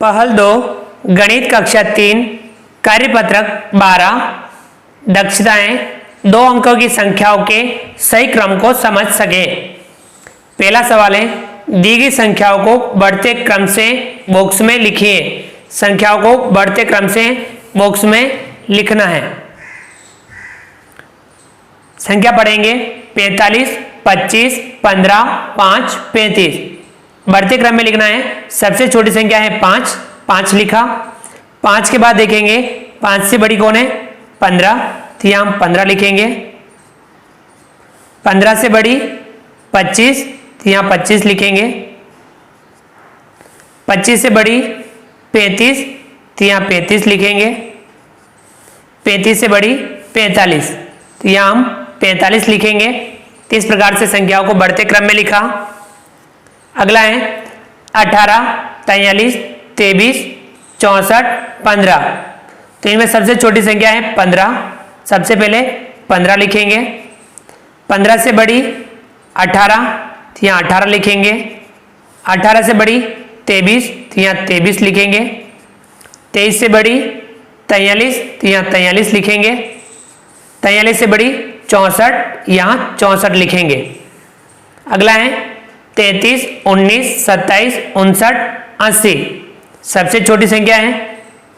पहल 2 गणित कक्षा 3 कार्यपत्रक 12 दक्षताएं 2 अंकों की संख्याओं के सही क्रम को समझ सके। पहला सवाल है, दी गई संख्याओं को बढ़ते क्रम से बॉक्स में लिखिए। संख्याओं को बढ़ते क्रम से बॉक्स में लिखना है। संख्या पढ़ेंगे 45, 25, 15, 5, 35। बढ़ते क्रम में लिखना है। सबसे छोटी संख्या है 5, 5 लिखा। 5 के बाद देखेंगे 5 से बड़ी कौन है, 15, तो यहाँ हम 15 लिखेंगे। 15 से बड़ी 25, तो यहाँ 25 लिखेंगे। 25 से बड़ी 35, तो यहाँ 35 लिखेंगे। 35 से बड़ी 45, तो यहाँ हम 45 लिखेंगे। तो इस प्रकार से संख्याओं को बढ़ते क्रम में लिखा। अगला है 18, 43, 23, 64, 15। तो इनमें सबसे छोटी संख्या है 15। सबसे पहले 15 लिखेंगे। 15 से बड़ी 18, तो यहाँ 18 लिखेंगे। 18 से बड़ी 23, तो यहाँ 23 लिखेंगे। 23 से बड़ी 43, तो यहाँ 43 लिखेंगे। 43 से बड़ी 64, यहाँ 64 लिखेंगे। अगला है 33, 19, 27, 59, 80। सबसे छोटी संख्या है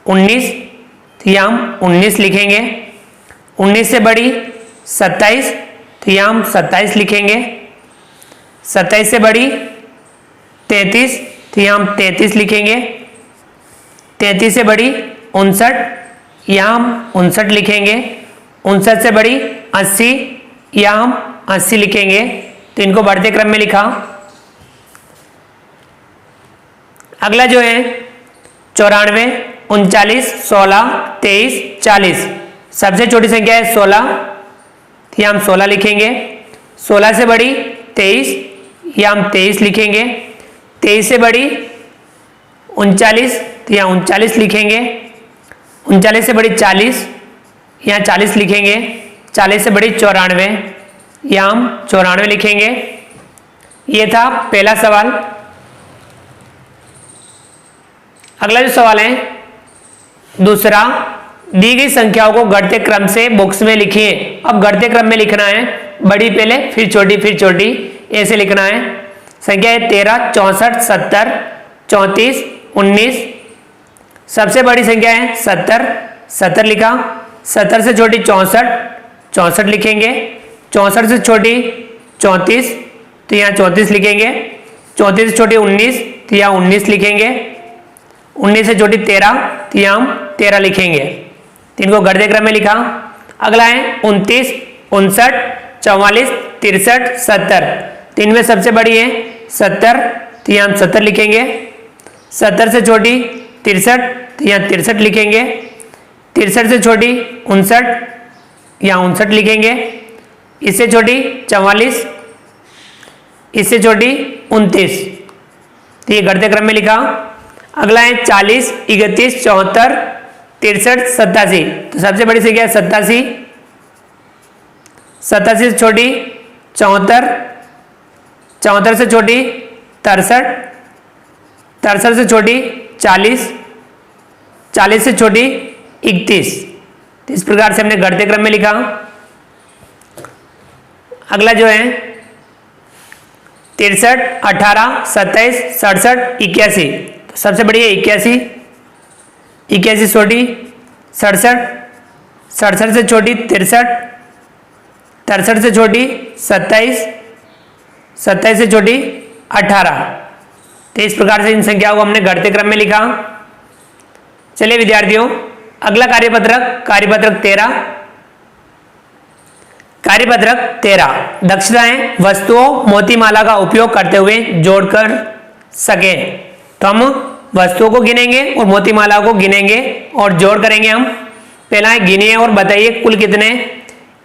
19, तो यहाँ हम 19 लिखेंगे। 19 से बड़ी 27, तो यहाँ हम 27 लिखेंगे। 27 से बड़ी 33, तो यहाँ हम 33 लिखेंगे। 33 से बड़ी 59, यहाँ हम 59 लिखेंगे। 59 से बड़ी 80, यहाँ हम 80 लिखेंगे। तो इनको बढ़ते क्रम में लिखा। अगला जो है 94, 39, 16, 23, 40। सबसे छोटी संख्या है 16, तो यहाँ हम 16 लिखेंगे। 16 से बड़ी 23, यहाँ हम 23 लिखेंगे। 23 से बड़ी 39, तो यहाँ 39 लिखेंगे। 39 से बड़ी 40, यहाँ 40 लिखेंगे। 40 से बड़ी 94, यहाँ हम 94 लिखेंगे। ये था पहला सवाल। अगला जो सवाल है दूसरा, दी गई संख्याओं को घटते क्रम से बॉक्स में लिखिए। अब घटते क्रम में लिखना है, बड़ी पहले फिर छोटी, ऐसे लिखना है। संख्या है 13, 64, 70, 34, 19। सबसे बड़ी संख्या है 70, 70 लिखा। 70 से छोटी 64, 64 लिखेंगे। 64 से छोटी 34, तो यहाँ 34 लिखेंगे। 34 से छोटी 19, तो यहाँ 19 लिखेंगे। 19 से छोटी 13, तो यहाँ हम 13 लिखेंगे। तो इनको घटते क्रम में लिखा। अगला है 29, 59, 44, 63, 70। तो इनमें सबसे बड़ी है 70, तो यहाँ हम 70 लिखेंगे। 70 से छोटी 63, तो यहाँ 63 लिखेंगे। 63 से छोटी 59, यहाँ 59 लिखेंगे। इससे छोटी 44, इससे छोटी 29। तो ये घटते क्रम में लिखा। अगला है 40, 31, 74, 63, 87। तो सबसे बड़ी संख्या है 87। 87 से छोटी 74, 74 से छोटी 63, 63 से छोटी 40, 40 से छोटी 31। तो इस प्रकार से हमने घटते क्रम में लिखा। अगला जो है 63, 18, 27, 67, 81। तो सबसे बड़ी है 81, 81 छोटी 67, 67 से छोटी 63, 63 से छोटी 27, 27 से छोटी 18। तो इस प्रकार से इन संख्याओं को हमने घटते क्रम में लिखा। चलिए विद्यार्थियों, अगला कार्यपत्रक 13। कार्यपत्रक 13 दक्षताएं वस्तुओं मोतीमाला का उपयोग करते हुए जोड़कर सके। तो हम वस्तुओं को गिनेंगे और मोतीमाला को गिनेंगे और जोड़ करेंगे हम। पहला है गिनिए और बताइए कुल कितने।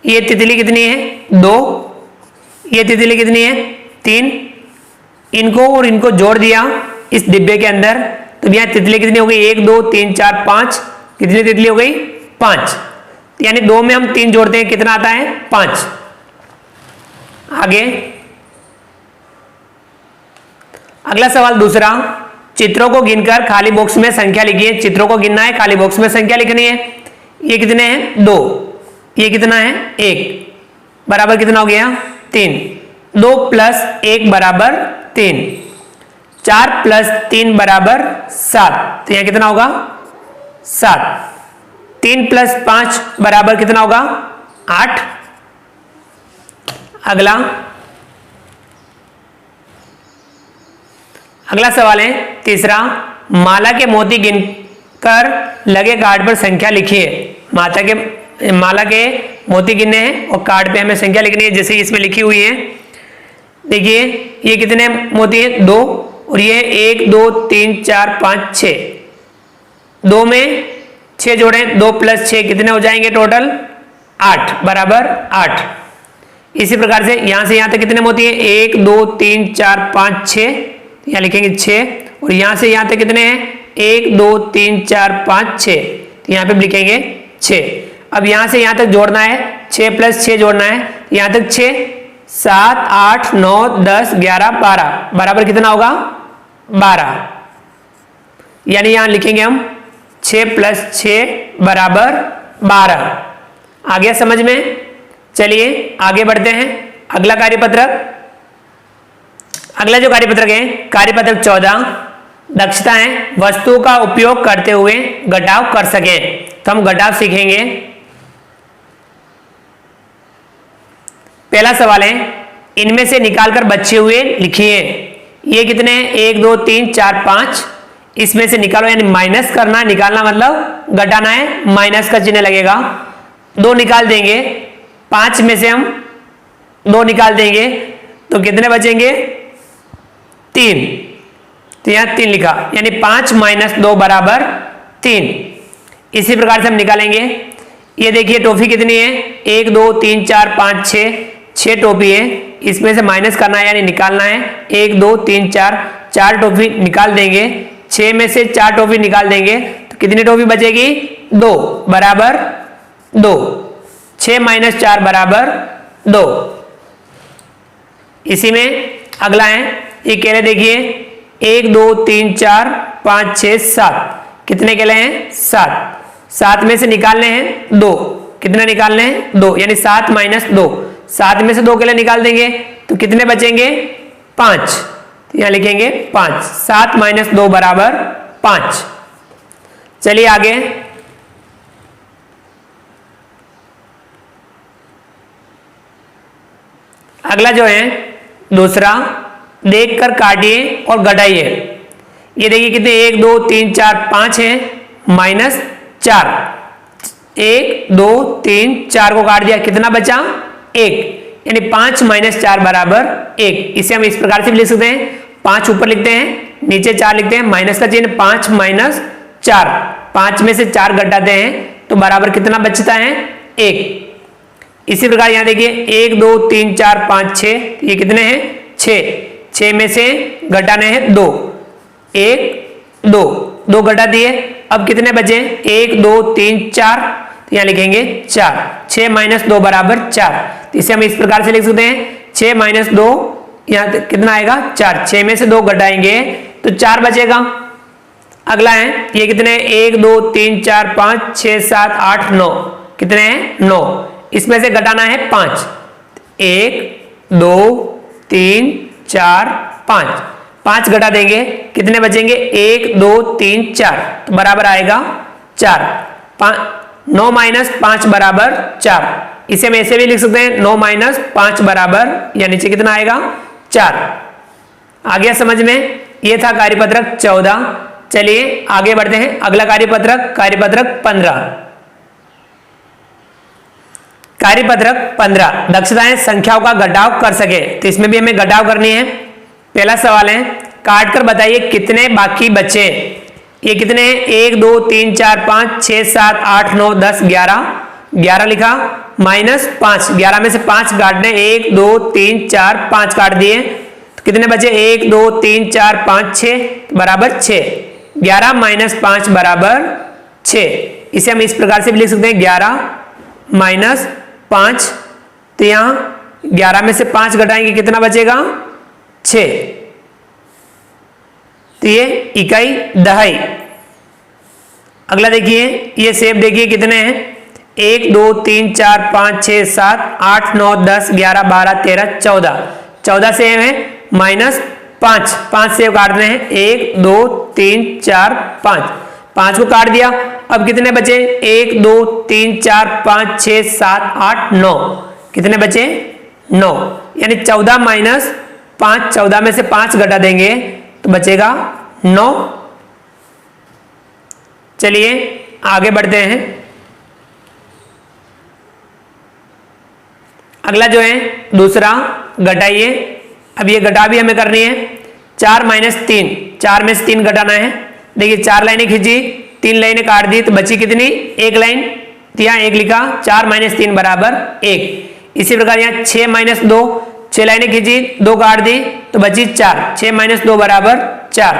ये तितली कितनी है, 2। ये तितली कितनी है, 3। इनको और इनको जोड़ दिया इस डिब्बे के अंदर, तो यहाँ तितली कितनी हो गई, 1, 2, 3, 4, 5। कितनी तितली हो गई, 5। यानी 2 में हम 3 जोड़ते हैं, कितना आता है, 5। आगे अगला सवाल दूसरा, चित्रों को गिनकर खाली बॉक्स में संख्या लिखिए। चित्रों को गिनना है, खाली बॉक्स में संख्या लिखनी है। ये कितने हैं? 2। ये कितना है? 1 बराबर कितना हो गया? 3। 2 प्लस 1 बराबर 3। 4 प्लस 3 बराबर 7। तो यहां कितना होगा? 7। 3 प्लस 5 बराबर कितना होगा? 8। अगला सवाल है तीसरा, माला के मोती गिनकर लगे कार्ड पर संख्या लिखिए। माला के मोती गिनने हैं और कार्ड पे हमें संख्या लिखनी है, जैसे इसमें लिखी हुई है। देखिए ये कितने मोती हैं? 2। और ये 1 2 3 4 5 6। 2 में 6 जोड़े, 2 प्लस 6 कितने हो जाएंगे टोटल? 8 बराबर 8। इसी प्रकार से यहां से यहां तक कितने मोती हैं? 1 2 3 4 5 6, यहां लिखेंगे 6। और यहां से यहां तक कितने हैं? 1 2 3 4 5 6, तो यहां पे लिखेंगे 6। अब यहां से यहां तक जोड़ना है, 6 प्लस 6 जोड़ना है, यहां तक 6 7 8 9 10 11 12 बराबर कितना होगा? 12। यानी यहां लिखेंगे हम 6 प्लस 6 बराबर 12। आ गया समझ में? चलिए आगे बढ़ते हैं। अगला कार्यपत्रक, अगला जो कार्यपत्रक है कार्यपत्रक 14, दक्षता है वस्तु का उपयोग करते हुए घटाव कर सके। तो हम घटाव सीखेंगे। पहला सवाल है, इनमें से निकालकर बचे हुए लिखिए। ये कितने हैं? 1 2 3 4 5। इसमें से निकालो, यानी माइनस करना, निकालना मतलब घटाना है, माइनस का चिन्ह लगेगा। 2 निकाल देंगे, 5 में से हम 2 निकाल देंगे तो कितने बचेंगे? 3। तो यहां 3 लिखा, यानी 5 माइनस 2 बराबर 3। इसी प्रकार से हम निकालेंगे। ये देखिए टॉफी कितनी है? 1 2 3 4 5 6 टॉफी है। इसमें से माइनस करना है, यानी निकालना है। 1 2 3 4 टॉफी निकाल देंगे। 6 में से 4 टॉफी निकाल देंगे तो कितनी टॉफी बचेगी? 2 बराबर 2। 6 माइनस 4 बराबर 2। इसी में अगला है, ये कह रहे देखिए 1 2 3 4 5 6 7, कितने केले हैं? 7। 7 में से निकालने हैं 2, कितने निकालने हैं? 2, यानी 7 माइनस 2। 7 में से 2 केले निकाल देंगे तो कितने बचेंगे? 5। तो यहां लिखेंगे 5। 7 माइनस 2 बराबर 5। चलिए आगे, अगला जो है दूसरा, देखकर काटिए और घटाइए। ये देखिए कितने 1 2 3 4 5 है, माइनस 4। 1 2 3 4 को काट दिया, कितना बचा? 1, यानी 5 माइनस 4 बराबर 1। इसे हम इस प्रकार से भी लिख सकते हैं, 5 ऊपर लिखते हैं, नीचे 4 लिखते हैं, माइनस का चिन्ह, 5 माइनस 4। 5 में से 4 घटाते हैं तो बराबर कितना बचता है? 1। इसी प्रकार यहां देखिए 1 2 3 4 5 6, ये कितने हैं? 6। 6 में से घटाने हैं 2, 1 2 घटा दिए। अब कितने बचे? 1 2 3 4, तो यहां लिखेंगे 4। 6 माइनस 2 बराबर 4। तो इसे हम इस प्रकार से लिख सकते हैं, 6 माइनस 2, यहां कितना आएगा? 4। 6 में से 2 घटाएंगे तो 4 बचेगा। अगला है, ये कितने? 1 2 3 4 5 6 7 8 9, कितने हैं? 9। इसमें से घटाना है 5। 1 2 3 4 5, 5 घटा देंगे, कितने बचेंगे? 1 2 3 4, तो बराबर आएगा 4। 9 माइनस 5 बराबर 4। इसे हम ऐसे भी लिख सकते हैं, 9 माइनस 5 बराबर, या नीचे कितना आएगा? 4। आ गया समझ में? ये था कार्यपत्रक 14। चलिए आगे बढ़ते हैं। अगला कार्यपत्रक, कार्यपत्रक 15। कार्यपत्रक 15, दक्षताएं संख्याओं का घटाव कर सके। तो इसमें भी हमें घटाव करनी है। पहला सवाल है, काट कर बताइए कितने बाकी बचे। ये कितने हैं? 1 2 3 4 5 6 7 8 9 10 11। 11 लिखा, माइनस 5। 11 में से 5 काटने, 1 2 3 4 5 काट दिए तो कितने बचे? 1 2 3 4 5 6 बराबर 6। 11 माइनस 5 बराबर 6। इसे हम इस प्रकार से भी लिख सकते हैं, 11 माइनस 5। तो यहां 11 में से 5 घटाएंगे, कितना बचेगा? 6। तो ये इकाई दहाई। अगला देखिए, ये सेब देखिए कितने हैं, 1 2 3 4 5 6 7 8 9 10 11 12 13 14। 14 सेब है माइनस 5, 5 सेब काटने हैं, 1 2 3 4 5, 5 को काट दिया। अब कितने बचे, 1 2 3 4 5 6 7 8 9, कितने बचे 9, यानी 14 माइनस 5, 14 में से 5 घटा देंगे तो बचेगा 9। चलिए आगे बढ़ते हैं। अगला जो है दूसरा घटाइए। अब ये घटा भी हमें करनी है, 4 माइनस 3, 4 में से 3 घटाना है। देखिए 4 लाइनें खींची, 3 लाइनें काट दी तो बची कितनी, 1 लाइन, तो यहाँ 1 लिखा, 4 माइनस 3 बराबर 1। इसी प्रकार यहाँ 6 माइनस 2, 6 लाइनें खींची, 2 काट दी तो बची 4, 6 माइनस 2 बराबर 4।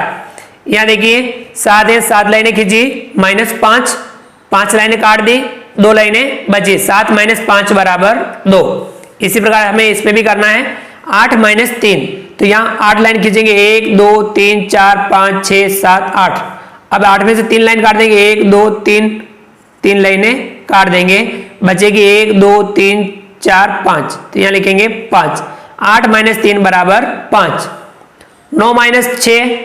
यहाँ देखिए 7 है, 7 लाइनें खींची, माइनस 5, 5 लाइनें काट दी, 2 लाइनें बची, 7 माइनस 5 बराबर 2। इसी प्रकार हमें इस पे भी करना है, 8 माइनस 3, तो यहाँ 8 लाइन खींचेंगे, 1 2 3 4 5 6 7 8। अब 8 में से 3 लाइन काट देंगे, 1 2 3, 3 लाइनें काट देंगे, बचेगी 1 2 3 4 5, तो यहाँ लिखेंगे 5। 8 माइनस 3 बराबर 5। 9 माइनस 6,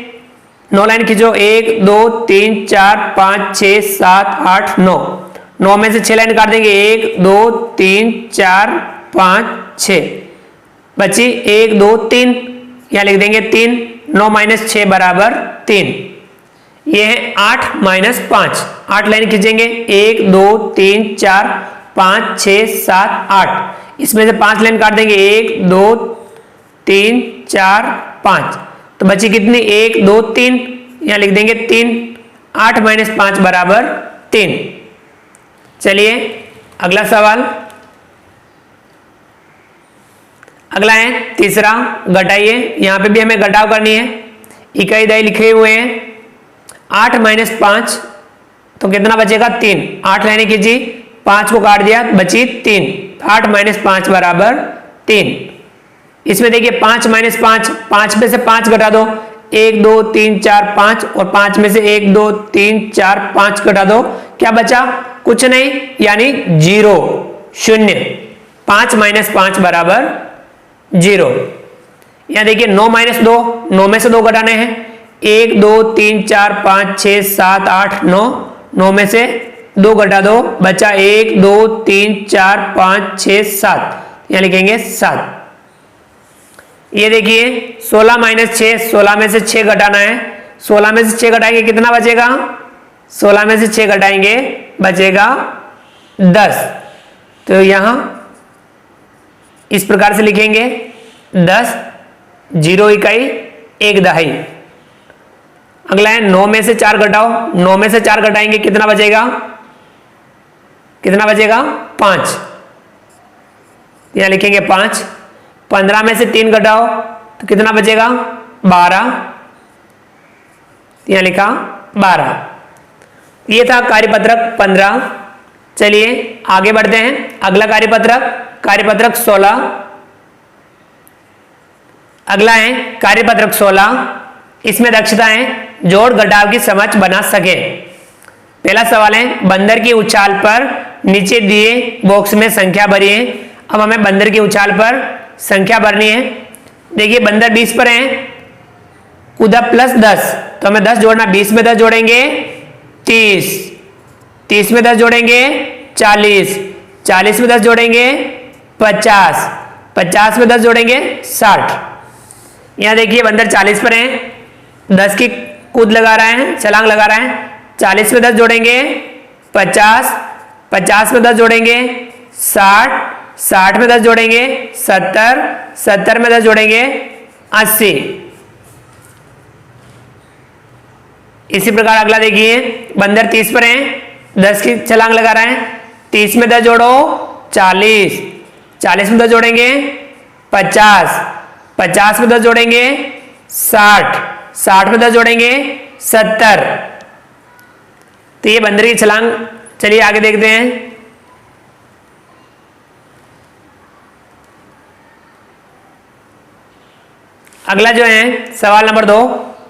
9 लाइन खींचो, 1 2 3 4 5 6 7 8 9, 9 में से 6 लाइन काट देंगे, 1 2 3 4 5 6, बची 1 2 3, यहाँ लिख देंगे 3। 9 माइनस 6 बराबर 3। ये है 8 माइनस 5, 8 लाइन खींचेंगे, 1 2 3 4 5 6 7 8, इसमें से 5 लाइन काट देंगे, 1 2 3 4 5, तो बची कितनी, 1 2 3, यहाँ लिख देंगे 3। 8 माइनस 5 बराबर 3। चलिए अगला सवाल, अगला है तीसरा, घटाइए। यहाँ पे भी हमें घटाव करनी है, इकाई दहाई लिखे हुए हैं। 8 माइनस 5, तो कितना बचेगा, 3। 8 लाइनें खींची, 5 को काट दिया, बची 3। 8 माइनस 5 बराबर 3। इसमें देखिए 5 माइनस 5, 5 में से 5 घटा दो, 1 2 3 4 5, और 5 में से 1 2 3 4 5 घटा दो, क्या बचा, कुछ नहीं, यानी 0, 0। 5 माइनस 5 बराबर 0। यहाँ देखिए 9 माइनस 2, 9 में से 2 घटाने हैं, 1 2 3 4 5 6 7 8 9, 9 में से 2 घटा दो, बचा 1 2 3 4 5 6 7, यहाँ लिखेंगे 7। ये देखिए 16 माइनस 6, 16 में से 6 घटाना है, 16 में से 6 घटाएंगे कितना बचेगा, 16 में से 6 घटाएंगे बचेगा 10। तो यहां इस प्रकार से लिखेंगे 10, 0 इकाई 1 दहाई। अगला है 9 में से 4 घटाओ, 9 में से 4 घटाएंगे कितना बचेगा, कितना बचेगा 5, यहां लिखेंगे 5। 15 में से 3 घटाओ तो कितना बचेगा 12, यहां लिखा 12। ये था कार्यपत्रक 15। चलिए आगे बढ़ते हैं। अगला कार्यपत्रक, कार्यपत्रक 16। अगला है कार्यपत्रक 16। इसमें दक्षता है जोड़ घटाव की समझ बना सके। पहला सवाल है, बंदर की उछाल पर नीचे दिए बॉक्स में संख्या भरिए। अब हमें बंदर की उछाल पर संख्या भरनी है। देखिए बंदर 20 पर है, कूदा प्लस 10, तो हमें 10 जोड़ना, 20 में 10 जोड़ेंगे 30, 30 में 10 जोड़ेंगे 40, 40 में 10 जोड़ेंगे 50, 50 में 10 जोड़ेंगे 60। यहां देखिए बंदर 40 पर है, 10 की कूद लगा रहा है, छलांग लगा रहा है। 40 में 10 जोड़ेंगे 50, 50 में 10 जोड़ेंगे 60, 60 में 10 जोड़ेंगे 70, 70 में 10 जोड़ेंगे 80। इसी प्रकार अगला देखिए, बंदर 30 पर है, 10 की छलांग लगा रहा है, 30 में 10 जोड़ो 40, 40 में 10 जोड़ेंगे 50, 50 में 10 जोड़ेंगे 60, 60 में 10 जोड़ेंगे 70। तो ये बंदर की छलांग। चलिए आगे देखते हैं। अगला जो है सवाल नंबर 2,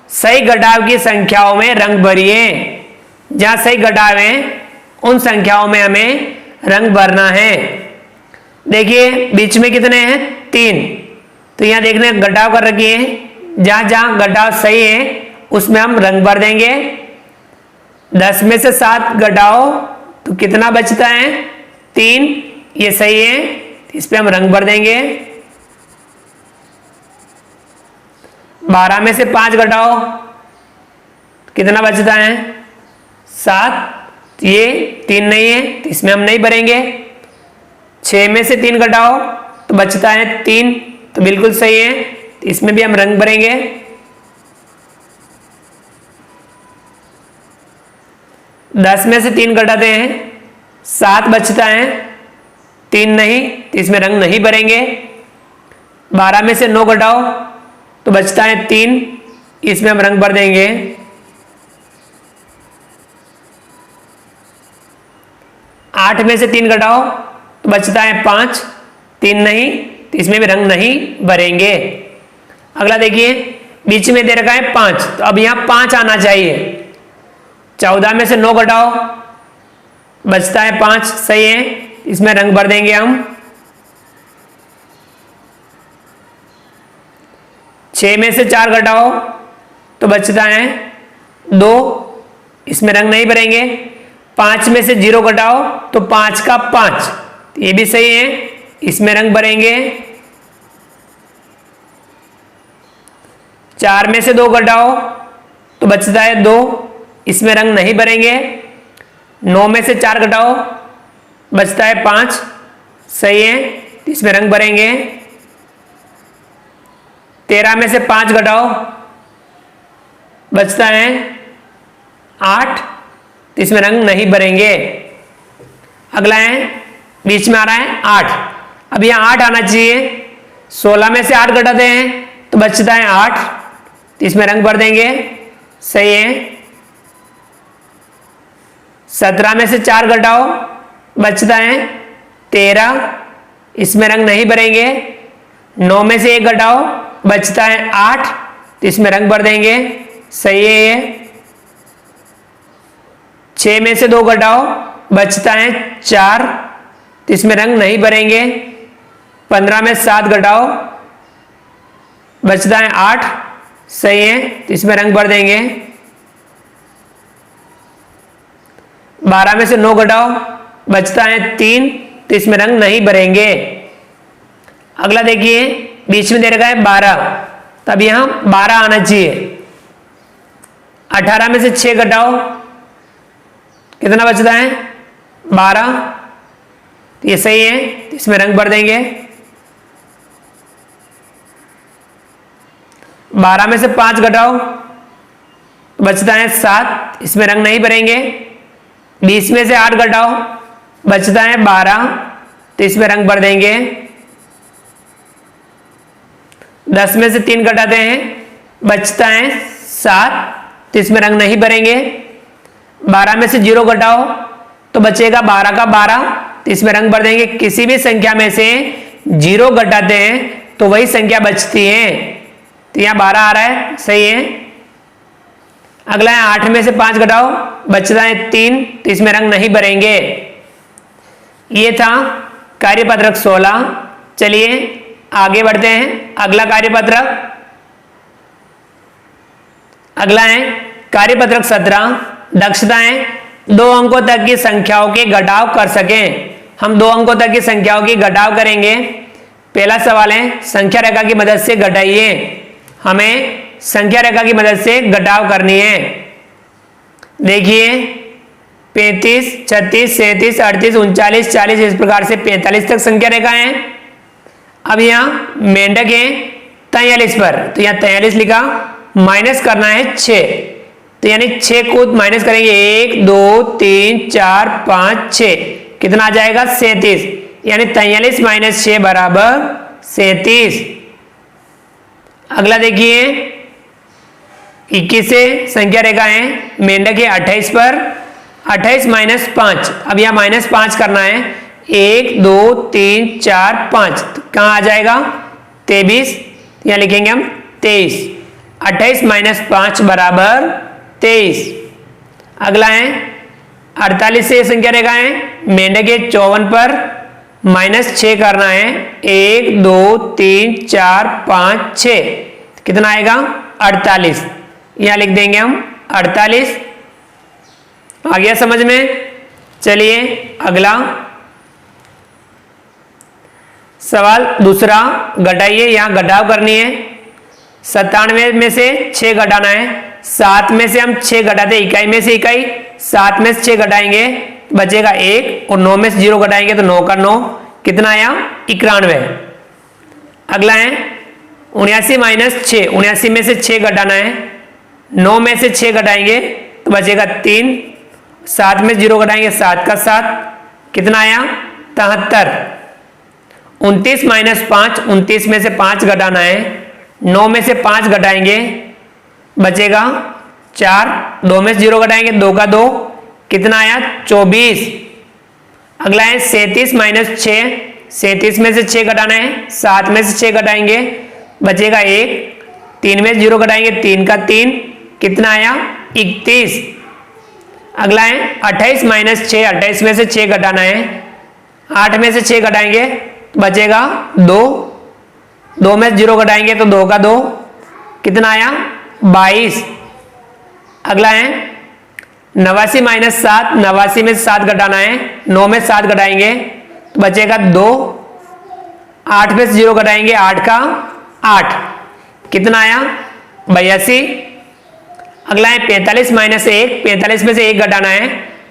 सही घटाव की संख्याओं में रंग भरिए। जहां सही घटाव है उन संख्याओं में हमें रंग भरना है। देखिए बीच में कितने हैं 3, तो यहां देखने घटाव कर रखिए। जहां जहां घटाव सही है उसमें हम रंग भर देंगे। 10 में से 7 घटाओ तो कितना बचता है 3, ये सही है, इस पे हम रंग भर देंगे। 12 में से 5 घटाओ कितना बचता है 7, ये 3 नहीं है तो इसमें हम नहीं भरेंगे। 6 में से 3 घटाओ तो बचता है 3, तो बिल्कुल सही है, तो इसमें भी हम रंग भरेंगे। 10 में से 3 घटाते हैं 7 बचता है, 3 नहीं तो इसमें रंग नहीं भरेंगे। 12 में से 9 घटाओ तो बचता है 3, इसमें हम रंग भर देंगे। 8 में से 3 घटाओ तो बचता है 5, 3 नहीं तो इसमें भी रंग नहीं भरेंगे। अगला देखिए बीच में दे रखा है 5, तो अब यहां 5 आना चाहिए। 14 में से 9 घटाओ बचता है 5, सही है, इसमें रंग भर देंगे हम। 6 में से 4 घटाओ तो बचता है 2, इसमें रंग नहीं भरेंगे। 5 में से 0 घटाओ तो 5 का 5, ये भी सही है, इसमें रंग भरेंगे। 4 में से 2 घटाओ तो बचता है 2, इसमें रंग नहीं भरेंगे। 9 में से 4 घटाओ बचता है 5, सही है, इसमें रंग भरेंगे। 13 में से 5 घटाओ बचता है 8, इसमें रंग नहीं भरेंगे। अगला है बीच में आ रहा है 8, अब यहां 8 आना चाहिए। 16 में से 8 घटाते हैं तो बचता है 8, तो इसमें रंग भर देंगे, सही है। 17 में से 4 घटाओ बचता है 13, इसमें रंग नहीं भरेंगे। 9 में से 1 घटाओ बचता है 8, तो इसमें रंग भर देंगे, सही है ये। 6 में से 2 घटाओ बचता है 4, तो इसमें रंग नहीं भरेंगे। 15 में 7 घटाओ बचता है 8, सही है, तो इसमें रंग भर देंगे। 12 में से 9 घटाओ बचता है 3, तो इसमें रंग नहीं भरेंगे। अगला देखिए बीच में दे रखा है 12, तब यहां 12 आना चाहिए। 18 में से 6 घटाओ कितना बचता है 12, तो ये सही है, तो इसमें रंग भर देंगे। 12 में से 5 घटाओ बचता है 7, इसमें रंग नहीं भरेंगे। 20 में से 8 घटाओ बचता है 12, तो इसमें रंग भर देंगे। 10 में से 3 घटाते हैं बचता है 7, तो इसमें रंग नहीं भरेंगे। 12 में से 0 घटाओ तो बचेगा 12 का 12, तो इसमें रंग भर देंगे। किसी भी संख्या में से 0 घटाते हैं तो वही संख्या बचती है, तो यहां 12 आ रहा है, सही है। अगला है 8 में से 5 घटाओ बचता है 3, तो इसमें रंग नहीं भरेंगे। ये था कार्यपत्रक 16। चलिए आगे बढ़ते हैं। अगला कार्यपत्रक, अगला है कार्यपत्रक 17, दक्षताएं 2 अंकों तक की संख्याओं के घटाव कर सकें। हम 2 अंकों तक की संख्याओं की घटाव करेंगे। पहला सवाल है संख्या रेखा की मदद से घटाइए। हमें संख्या रेखा की मदद से घटाव करनी है। देखिए 35, 36, 37, 38, 39, 40, इस प्रकार से 45 तक संख्या रेखा है। अब यहाँ मेंढक है 43 पर, तो यहाँ 43 लिखा, माइनस करना है 6, तो यानी 6 को माइनस करेंगे 1 2 3 4 5 6, कितना आ जाएगा 37, यानी 43 माइनस 6 बराबर 37। अगला देखिए 21 से संख्या रेखा है, मेंढक है 28 पर, 28 माइनस 5, अब यहाँ माइनस 5 करना है, 1 2 3 4 5, तो कहाँ आ जाएगा 23, यहाँ लिखेंगे हम 23। 28 माइनस 5 बराबर 23। अगला है 48 से संख्या रेखा है मेंढक के 54 पर -6 करना है। 1 2 3 4 5 6 कितना आएगा 48। यहां लिख देंगे हम 48। आ गया समझ में। चलिए अगला सवाल दूसरा घटाइए। यहां घटाव करनी है। 97 में से 6 घटाना है। 7 में से हम 6 घटाते इकाई में से इकाई, 7 में से 6 घटाएंगे बचेगा 1 और 9 में से 0 घटाएंगे तो 9 का 9 कितना आया 91। अगला है 79 माइनस 6। 79 में से 6 घटाना है। 9 में से 6 घटाएंगे तो बचेगा 3। 7 में 0 घटाएंगे 7 का 7 कितना आया 73। 29 माइनस 5। 29 में से 5 घटाना है। 9 में से 5 घटाएंगे बचेगा 4। 2 में से 0 घटाएंगे 2 का 2 कितना आया 24। अगला है 37 माइनस 6। 37 में से 6 घटाना है। 7 में से 6 घटाएंगे बचेगा 1। 3 में से 0 घटाएंगे 3 का 3 कितना आया 31। अगला है 28 माइनस 6। 28 में से 6 घटाना है। 8 में से 6 घटाएंगे बचेगा 2। 2 में से 0 घटाएंगे तो 2 का 2 कितना आया 22। अगला है 89 माइनस 7। 89 में से 7 घटाना है। 9 में से 7 घटाएंगे तो बचेगा 2। 8 में से 0 घटाएंगे 8 का 8 कितना आया 82। अगला है 45 माइनस 1। 45 में से 1 घटाना है।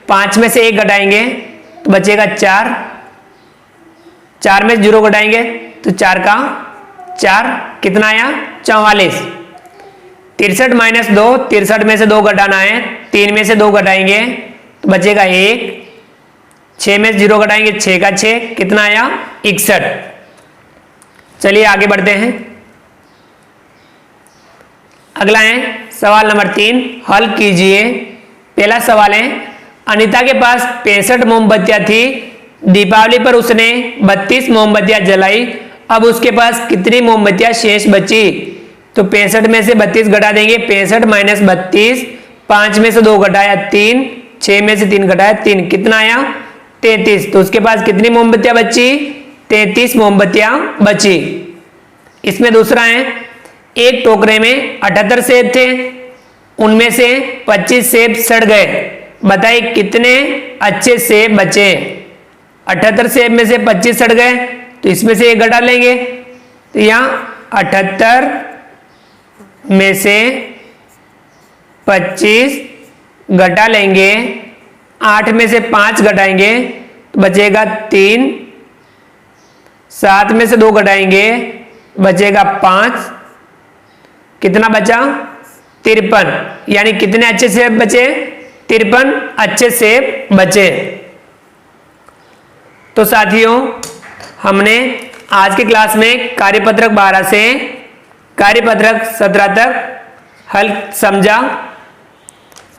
5 में से 1 घटाएंगे तो बचेगा 4। 4 में से 0 घटाएंगे तो 4 का 4 कितना आया 44। 63 माइनस 2। 63 में से 2 घटाना है। 3 में से 2 घटाएंगे तो बचेगा 1। 6 में से 0 घटाएंगे 6 का 6 कितना आया 61। चलिए आगे बढ़ते हैं। अगला है सवाल नंबर 3 हल कीजिए। पहला सवाल है अनीता के पास 65 मोमबत्तियां थी। दीपावली पर उसने 32 मोमबत्तियां जलाई। अब उसके पास कितनी मोमबत्तियां शेष बची। तो 65 में से 32 घटा देंगे। 65 माइनस 32। 5 में से 2 घटाया 3। 6 में से 3 घटाया 3 कितना आया 33। तो उसके पास कितनी मोमबत्तियां बची 33 मोमबत्तियां बची। इसमें दूसरा है एक टोकरे में 78 सेब थे। उनमें से 25 सेब सड़ गए। बताइए कितने अच्छे सेब बचे। 78 सेब में से 25 सड़ गए तो इसमें से 1 घटा लेंगे। तो यहाँ 78 में से 25 घटा लेंगे। 8 में से 5 घटाएंगे तो बचेगा 3। 7 में से 2 घटाएंगे बचेगा 5 कितना बचा 53। यानी कितने अच्छे सेब बचे 53 अच्छे सेब बचे। तो साथियों हमने आज की क्लास में कार्यपत्रक 12 से कार्यपत्रक 17 तक हल समझा।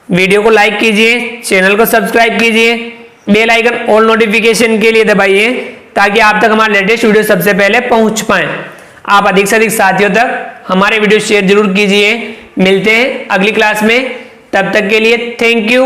वीडियो को लाइक कीजिए, चैनल को सब्सक्राइब कीजिए, बेल आइकन ऑल नोटिफिकेशन के लिए दबाइए ताकि आप तक हमारे लेटेस्ट वीडियो सबसे पहले पहुंच पाए। आप अधिक से अधिक साथियों तक हमारे वीडियो शेयर जरूर कीजिए। मिलते हैं अगली क्लास में, तब तक के लिए थैंक यू।